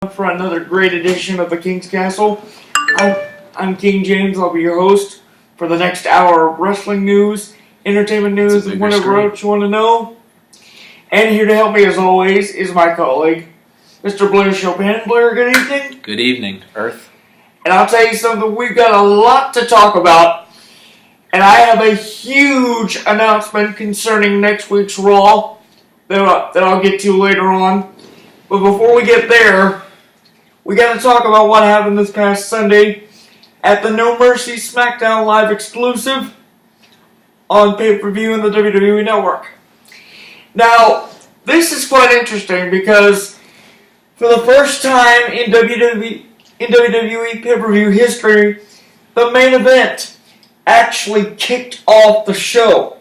for another great edition of the King's Castle. I'm King James. I'll be your host for the next hour of wrestling news, entertainment news, and whatever else you want to know. And here to help me, as always, is my colleague, Mr. Blair Chopin. Blair, good evening. Good evening, Earth. And I'll tell you something, we've got a lot to talk about. And I have a huge announcement concerning next week's Raw that I'll get to later on. But before we get there, we got to talk about what happened this past Sunday at the No Mercy SmackDown Live exclusive on pay-per-view in the WWE Network. Now, this is quite interesting because for the first time in WWE pay-per-view history, the main event actually kicked off the show.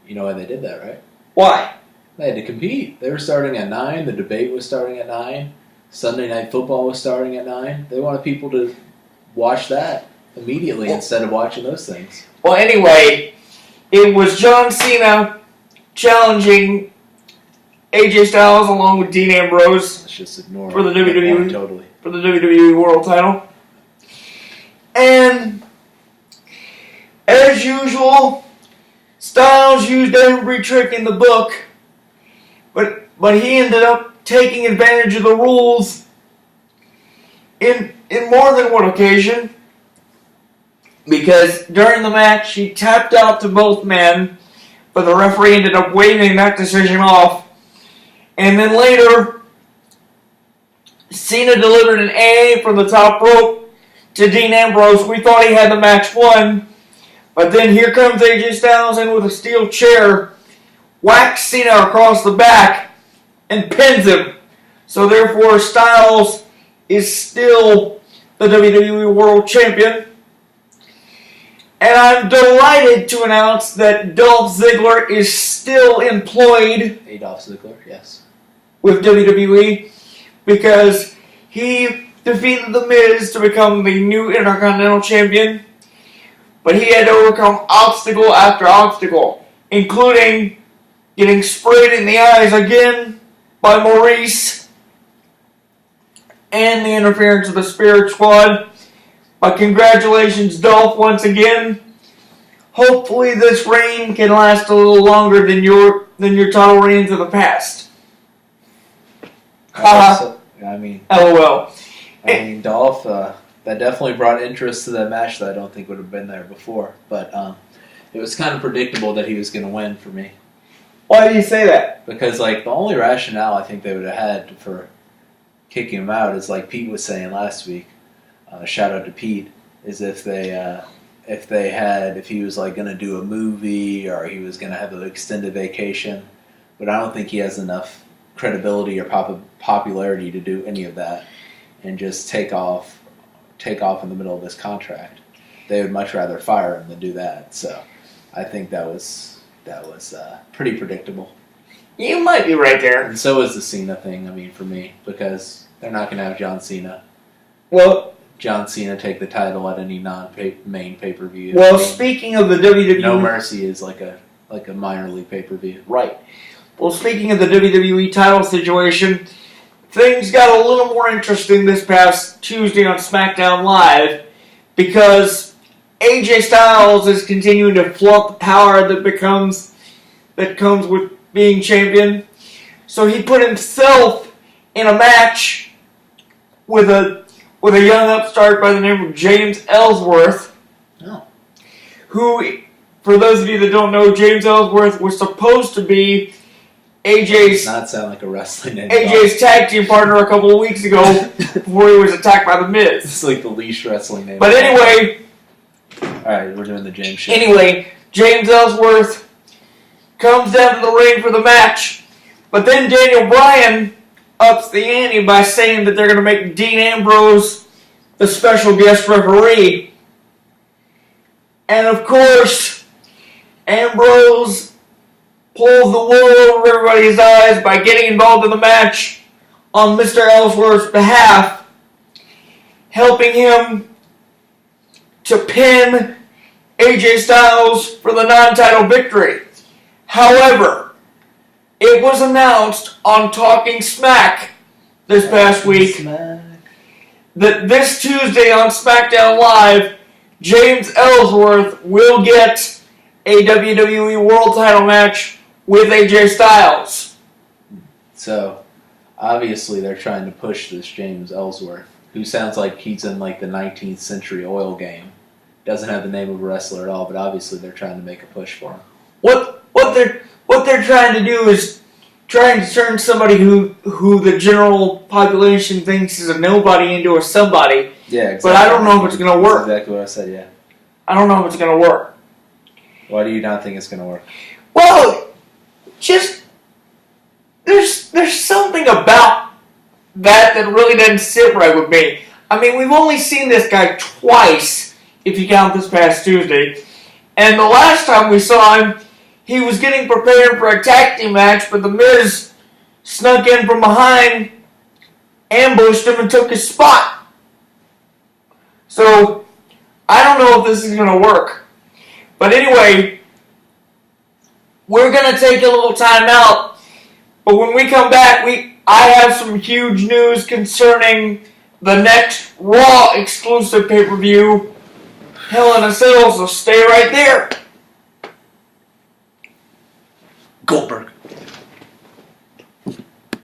You know why they did that, right? Why? They had to compete. They were starting at 9. The debate was starting at 9. Sunday Night Football was starting at 9. They wanted people to watch that immediately instead of watching those things. Well, anyway, it was John Cena challenging AJ Styles along with Dean Ambrose Let's just ignore for the WWE totally. For the WWE World Title. And as usual, Styles used every trick in the book, but he ended up taking advantage of the rules in more than one occasion, because during the match he tapped out to both men, but the referee ended up waving that decision off. And then later, Cena delivered an A from the top rope to Dean Ambrose. We thought he had the match won, but then here comes AJ Styles in with a steel chair, whacks Cena across the back, and pins him. So therefore, Styles is still the WWE World Champion. And I'm delighted to announce that Dolph Ziggler is still employed Adolf Ziggler, yes, with WWE, because he defeated The Miz to become the new Intercontinental Champion. But he had to overcome obstacle after obstacle, including getting sprayed in the eyes again by Maurice and the interference of the Spirit Squad. But congratulations, Dolph, once again. Hopefully this reign can last a little longer than your title reigns of the past. LOL. I mean, Dolph, that definitely brought interest to that match that I don't think would have been there before. But it was kind of predictable that he was going to win for me. Why do you say that? Because, the only rationale I think they would have had for kicking him out is, like Pete was saying last week, shout out to Pete, is if he was, going to do a movie or he was going to have an extended vacation. But I don't think he has enough credibility or popularity to do any of that and just take off in the middle of this contract. They would much rather fire him than do that. So I think that was pretty predictable. You might be right there. And so is the Cena thing, for me, because they're not going to have John Cena. Well, John Cena take the title at any non-main pay-per-view. Well, speaking of the WWE... No Mercy is like a minor league pay-per-view. Right. Well, speaking of the WWE title situation, things got a little more interesting this past Tuesday on SmackDown Live, because AJ Styles is continuing to flaunt the power that comes with being champion. So he put himself in a match with a young upstart by the name of James Ellsworth. Oh. Who, for those of you that don't know, James Ellsworth was supposed to be AJ's... Does not sound like a wrestling name. AJ's tag team partner a couple of weeks ago before he was attacked by The Miz. It's like the least wrestling name. But anyway... Alright, we're doing the James show. Anyway, James Ellsworth comes down to the ring for the match, but then Daniel Bryan ups the ante by saying that they're going to make Dean Ambrose the special guest referee. And of course, Ambrose pulls the wool over everybody's eyes by getting involved in the match on Mr. Ellsworth's behalf, helping him to pin AJ Styles for the non-title victory. However, it was announced on Talking Smack this past week that this Tuesday on SmackDown Live, James Ellsworth will get a WWE World Title match with AJ Styles. So, obviously, they're trying to push this James Ellsworth, who sounds like he's in like the 19th century oil game. Doesn't have the name of a wrestler at all, but obviously they're trying to make a push for him. What they're trying to do is trying to turn somebody who the general population thinks is a nobody into a somebody. Yeah, exactly. But I don't know if it's going to work. That's exactly what I said, yeah. I don't know if it's going to work. Why do you not think it's going to work? Well, just there's something about that really doesn't sit right with me. I mean, we've only seen this guy twice, if you count this past Tuesday. And the last time we saw him, he was getting prepared for a tag team match, but The Miz snuck in from behind, ambushed him, and took his spot. So, I don't know if this is going to work. But anyway, we're going to take a little time out. But when we come back, I have some huge news concerning the next Raw exclusive pay-per-view, Hell in a Cell, so stay right there. Goldberg.